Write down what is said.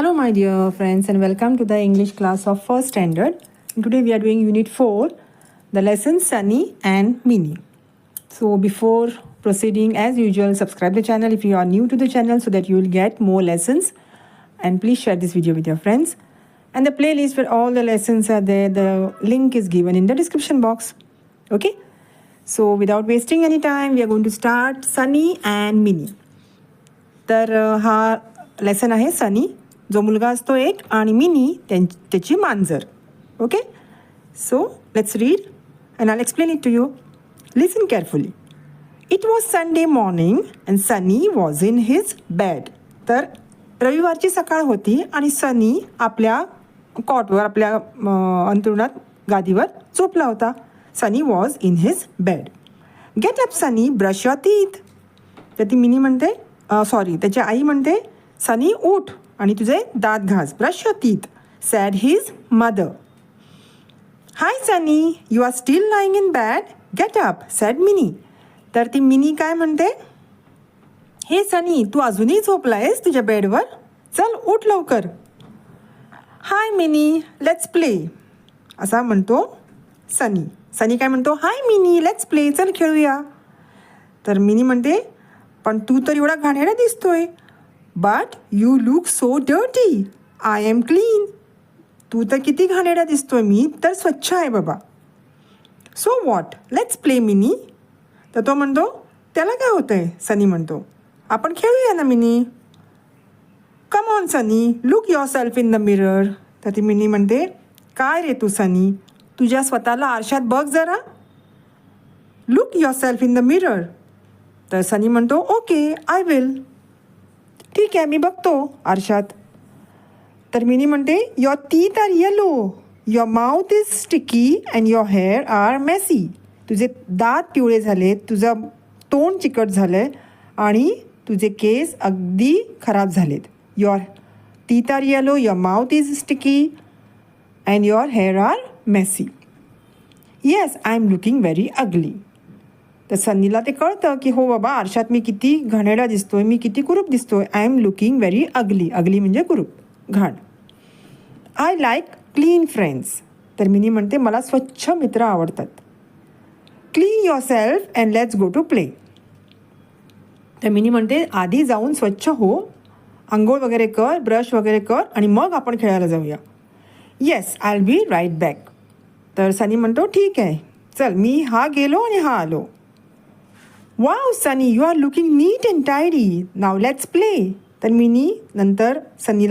Hello my dear friends and welcome to the English class of first standard. And today we are doing unit 4, the lesson Sunny and Minnie. So before proceeding, as usual, subscribe the channel if you are new to the channel so that you will get more lessons, and please share this video with your friends. And the playlist where all the lessons are there, the link is given in the description box. Okay, so without wasting any time, we are going to start Sunny and Minnie. तर हा lesson आहे सनी, जो मुलगा असतो एक, आणि मिनी त्याची मांजर. Okay, so let's read and I explain it to you. Listen carefully. It was Sunday morning and Sunny was in his bed. तर रविवारची सकाळ होती आणि सनी आपल्या कॉटवर, आपल्या अंथरुणात, गादीवर झोपला होता. Sunny was in his bed. Get up Sunny, brush your teeth. तर ती मिनी म्हणते, त्याची आई म्हणते, सनी उठ आणि तुझे दात घास, brush your teeth, sad his mother. High Sunny, you are still lying in bed, get up, sad mini. तर ती मिनी काय म्हणते, हे सनी, तू अजूनही झोपला आहेस तुझ्या बेडवर, चल उठ लवकर. हाय मिनी, लेट्स प्ले, असा म्हणतो सनी. सनी काय म्हणतो, हाय मिनी, लेट्स प्ले, चल खेळूया. तर मिनी म्हणते, पण तू तर एवढा घाणेरडा दिसतोय. But you look so dirty, I am clean. तू तर किती घाणेरडा दिसतोय, मी तर स्वच्छ आहे बाबा. So what, let's play Mini. तर तो म्हणतो, त्याला काय होतंय. सनी म्हणतो, आपण खेळूया ना mini. Come on Sunny, look your self in the mirror. तर ती मिनी म्हणते, काय रे तू सनी, तुझ्या स्वतःला आरशात बघ जरा. Look your self in the mirror. तर सनी म्हणतो, ओके, आय विल. ठीक आहे, मी बघतो आरशात. तर मिनी म्हणते, your teeth are yellow, your mouth is sticky and your hair are messy. तुझे दात पिवळे झाले, तुझं तोंड चिकट झालं आहे आणि तुझे केस अगदी खराब झालेत. Your teeth are yellow, your mouth is sticky and your hair are messy. Yes, I am looking very ugly. तर सनीला ते कळतं की हो बाबा, आरशात मी किती घाणेरडा दिसतोय, मी किती कुरूप दिसतोय. I am looking very ugly. Ugly म्हणजे कुरूप, घाण. I like clean friends. तर मिनी म्हणते, मला स्वच्छ मित्र आवडतात. Clean yourself and let's go to play. तर मिनी म्हणते, आधी जाऊन स्वच्छ हो, आंघोळ वगैरे कर, ब्रश वगैरे कर, आणि मग आपण खेळायला जाऊया. Yes, I will be right back. तर सनी म्हणतो, ठीक आहे, चल, मी हा गेलो आणि हा आलो. Wow Sunny, you are looking neat and tidy, now let's play. तर मिनी नंतर सनीला